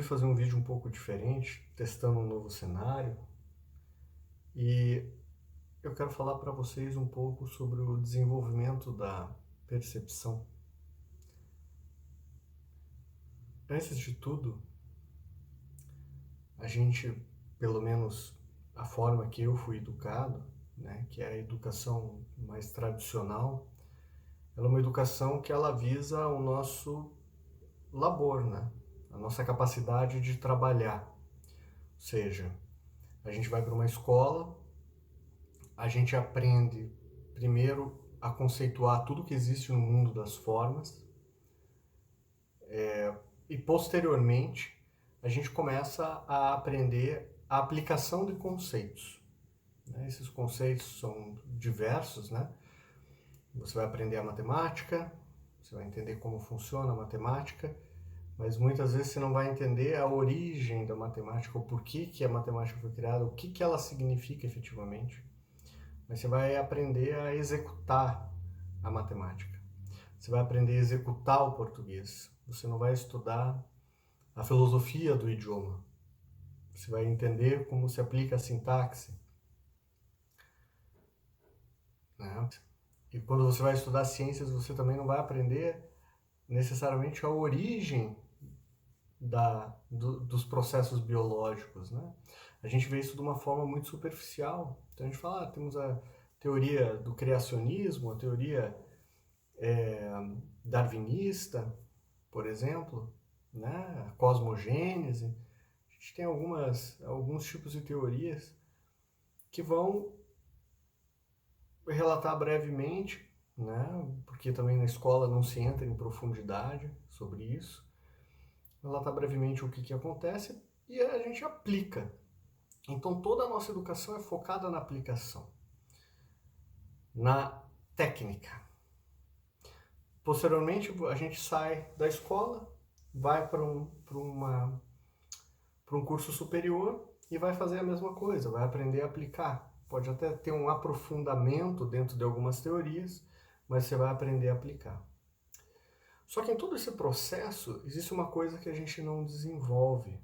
fazer um vídeo um pouco diferente, testando um novo cenário, e eu quero falar para vocês um pouco sobre o desenvolvimento da percepção. Antes de tudo, a gente, pelo menos a forma que eu fui educado, né, que é a educação mais tradicional, ela é uma educação que ela visa o nosso labor, né, a nossa capacidade de trabalhar. Ou seja, a gente vai para uma escola, a gente aprende primeiro a conceituar tudo que existe no mundo das formas, e posteriormente a gente começa a aprender a aplicação de conceitos. Esses conceitos são diversos, né? Você vai aprender a matemática, você vai entender como funciona a matemática, mas muitas vezes você não vai entender a origem da matemática, o porquê que a matemática foi criada, o que ela significa efetivamente. Mas você vai aprender a executar a matemática. Você vai aprender a executar o português. Você não vai estudar a filosofia do idioma. Você vai entender como se aplica a sintaxe, né? E quando você vai estudar ciências, você também não vai aprender necessariamente a origem dos processos biológicos, né? A gente vê isso de uma forma muito superficial. Então a gente fala, temos a teoria do criacionismo, a teoria darwinista, por exemplo, né? A cosmogênese. A gente tem alguns tipos de teorias que vão relatar brevemente, né? Porque também na escola não se entra em profundidade sobre isso. Relatar brevemente o que acontece e a gente aplica. Então toda a nossa educação é focada na aplicação, na técnica. Posteriormente a gente sai da escola, vai para um curso superior e vai fazer a mesma coisa, vai aprender a aplicar. Pode até ter um aprofundamento dentro de algumas teorias, mas você vai aprender a aplicar. Só que em todo esse processo existe uma coisa que a gente não desenvolve,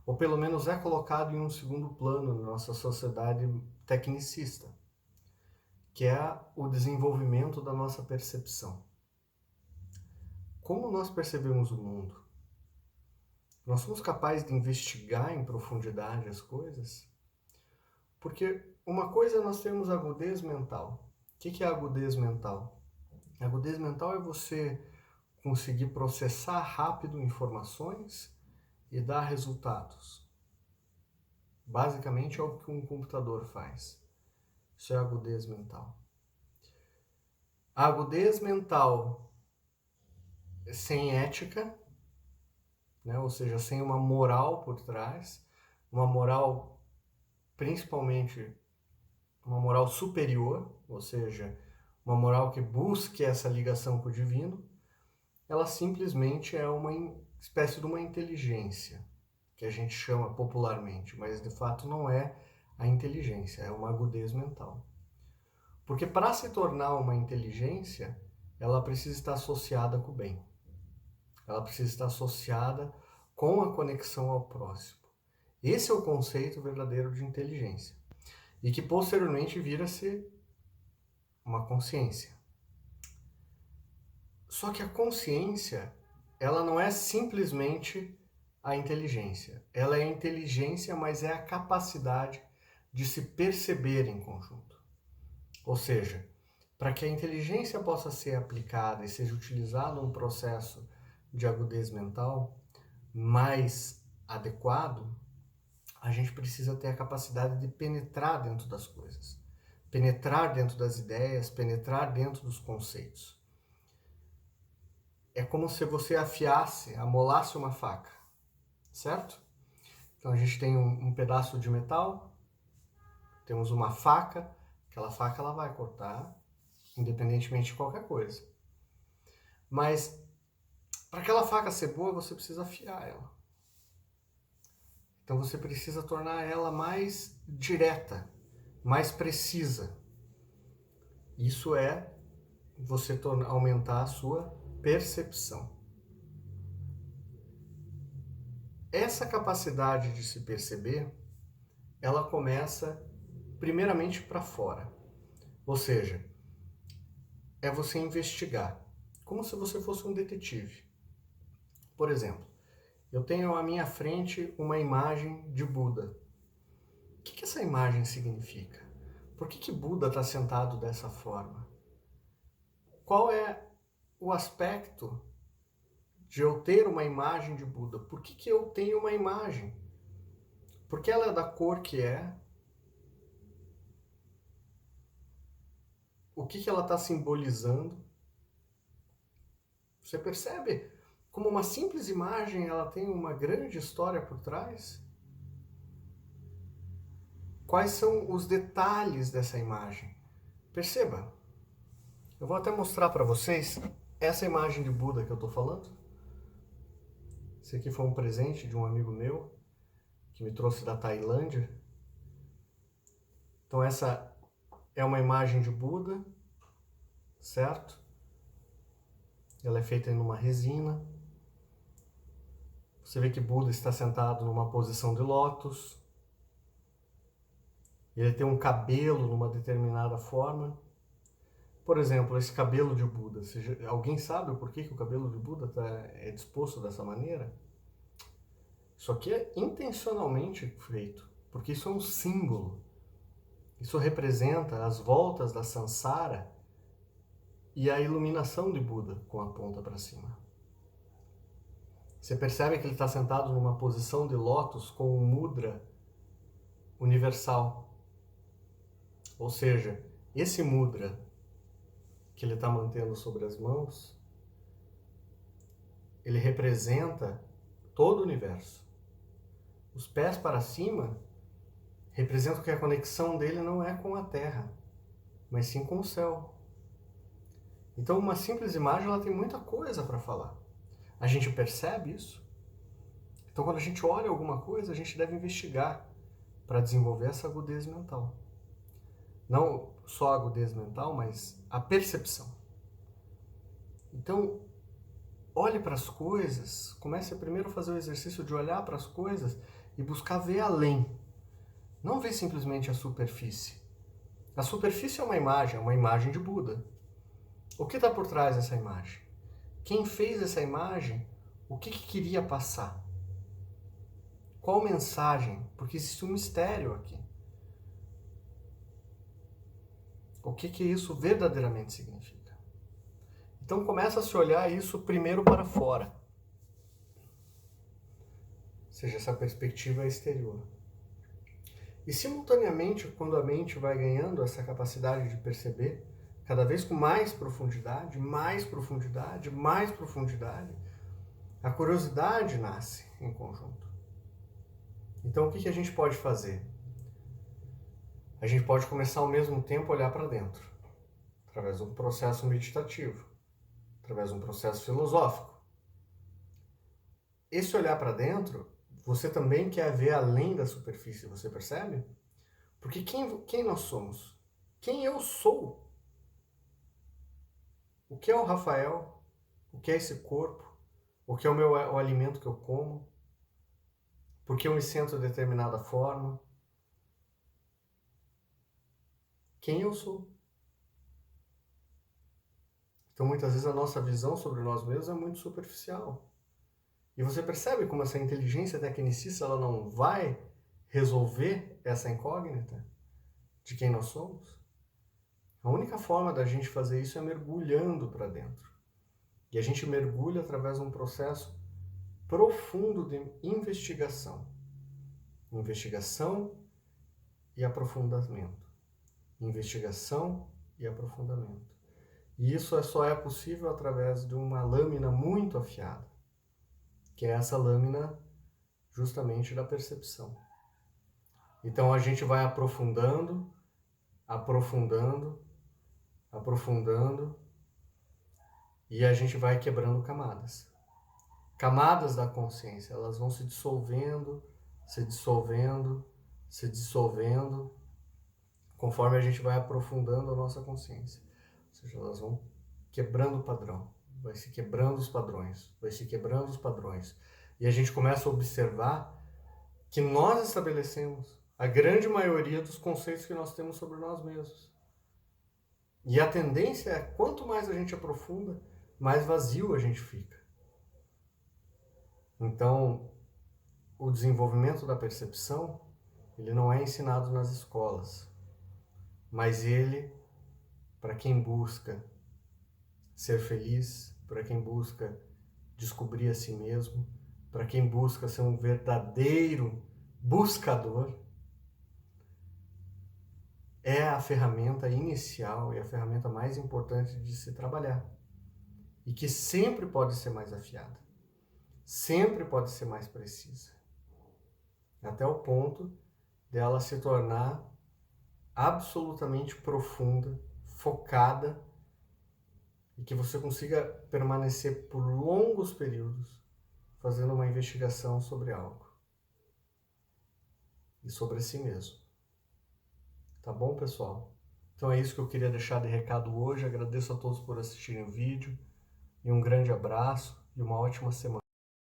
ou pelo menos é colocado em um segundo plano na nossa sociedade tecnicista, que é o desenvolvimento da nossa percepção. Como nós percebemos o mundo? Nós somos capazes de investigar em profundidade as coisas? Porque uma coisa é nós termos agudez mental. O que é agudez mental? A agudez mental é você conseguir processar rápido informações e dar resultados. Basicamente é o que um computador faz. Isso é agudez mental. A agudez mental sem ética, né? Ou seja, sem uma moral por trás, uma moral principalmente uma moral superior, ou seja, uma moral que busque essa ligação com o divino, ela simplesmente é uma espécie de uma inteligência, que a gente chama popularmente, mas de fato não é a inteligência, é uma agudez mental. Porque para se tornar uma inteligência, ela precisa estar associada com o bem. Ela precisa estar associada com a conexão ao próximo. Esse é o conceito verdadeiro de inteligência. E que posteriormente vira-se uma consciência. Só que a consciência, ela não é simplesmente a inteligência. Ela é a inteligência, mas é a capacidade de se perceber em conjunto. Ou seja, para que a inteligência possa ser aplicada e seja utilizado um processo de agudez mental mais adequado, a gente precisa ter a capacidade de penetrar dentro das coisas, penetrar dentro das ideias, penetrar dentro dos conceitos. É como se você afiasse, amolasse uma faca, certo? Então a gente tem um pedaço de metal, temos uma faca, aquela faca ela vai cortar, independentemente de qualquer coisa. Mas para aquela faca ser boa, você precisa afiar ela. Então você precisa tornar ela mais direta, mais precisa. Isso é você aumentar a sua percepção. essa capacidade de se perceber, ela começa primeiramente para fora. Ou seja, é você investigar, como se você fosse um detetive. Por exemplo, eu tenho à minha frente uma imagem de Buda. O que essa imagem significa? Por que Buda está sentado dessa forma? Qual é o aspecto de eu ter uma imagem de Buda? Por que eu tenho uma imagem? Porque ela é da cor que é? O que ela está simbolizando? Você percebe como uma simples imagem ela tem uma grande história por trás? Quais são os detalhes dessa imagem? Perceba, eu vou até mostrar para vocês essa imagem de Buda que eu estou falando. Esse aqui foi um presente de um amigo meu que me trouxe da Tailândia. Então essa é uma imagem de Buda, certo? Ela é feita em uma resina. Você vê que Buda está sentado numa posição de lótus. Ele tem um cabelo numa determinada forma. Por exemplo, esse cabelo de Buda. Alguém sabe o porquê que o cabelo de Buda é disposto dessa maneira? Isso aqui é intencionalmente feito, porque isso é um símbolo. Isso representa as voltas da Sansara e a iluminação de Buda com a ponta para cima. Você percebe que ele está sentado numa posição de lótus com um mudra universal. Ou seja, esse mudra que ele está mantendo sobre as mãos, ele representa todo o universo. Os pés para cima representam que a conexão dele não é com a Terra, mas sim com o céu. Então uma simples imagem ela tem muita coisa para falar. A gente percebe isso? Então quando a gente olha alguma coisa, a gente deve investigar para desenvolver essa agudez mental. Não só a agudez mental, mas a percepção. Então, olhe para as coisas, comece primeiro a fazer o exercício de olhar para as coisas e buscar ver além. Não ver simplesmente a superfície. A superfície é uma imagem de Buda. O que está por trás dessa imagem? Quem fez essa imagem, o que queria passar? Qual mensagem? Porque existe um mistério aqui. O que isso verdadeiramente significa? Então começa a se olhar isso primeiro para fora. Ou seja, essa perspectiva exterior. E simultaneamente, quando a mente vai ganhando essa capacidade de perceber, cada vez com mais profundidade, mais profundidade, mais profundidade, a curiosidade nasce em conjunto. Então o que a gente pode fazer? A gente pode começar ao mesmo tempo a olhar para dentro, através de um processo meditativo, através de um processo filosófico. Esse olhar para dentro, você também quer ver além da superfície, você percebe? Porque quem nós somos? Quem eu sou? O que é o Rafael? O que é esse corpo? O que é o alimento que eu como? Por que eu me sinto de determinada forma? Quem eu sou? Então muitas vezes a nossa visão sobre nós mesmos é muito superficial. E você percebe como essa inteligência tecnicista ela não vai resolver essa incógnita de quem nós somos? A única forma da gente fazer isso é mergulhando para dentro. E a gente mergulha através de um processo profundo de investigação. Investigação e aprofundamento. Investigação e aprofundamento. E isso só é possível através de uma lâmina muito afiada, que é essa lâmina justamente da percepção. Então a gente vai aprofundando, aprofundando, aprofundando, e a gente vai quebrando camadas. Camadas da consciência, elas vão se dissolvendo, se dissolvendo, se dissolvendo, conforme a gente vai aprofundando a nossa consciência. Ou seja, elas vão quebrando o padrão, vai se quebrando os padrões, vai se quebrando os padrões. E a gente começa a observar que nós estabelecemos a grande maioria dos conceitos que nós temos sobre nós mesmos. E a tendência é, quanto mais a gente aprofunda, mais vazio a gente fica. Então, o desenvolvimento da percepção, ele não é ensinado nas escolas, mas ele, para quem busca ser feliz, para quem busca descobrir a si mesmo, para quem busca ser um verdadeiro buscador, é a ferramenta inicial e a ferramenta mais importante de se trabalhar. E que sempre pode ser mais afiada, sempre pode ser mais precisa, até o ponto dela se tornar absolutamente profunda, focada, e que você consiga permanecer por longos períodos fazendo uma investigação sobre algo e sobre si mesmo. Tá bom, pessoal? Então é isso que eu queria deixar de recado hoje. Agradeço a todos por assistirem o vídeo e um grande abraço e uma ótima semana.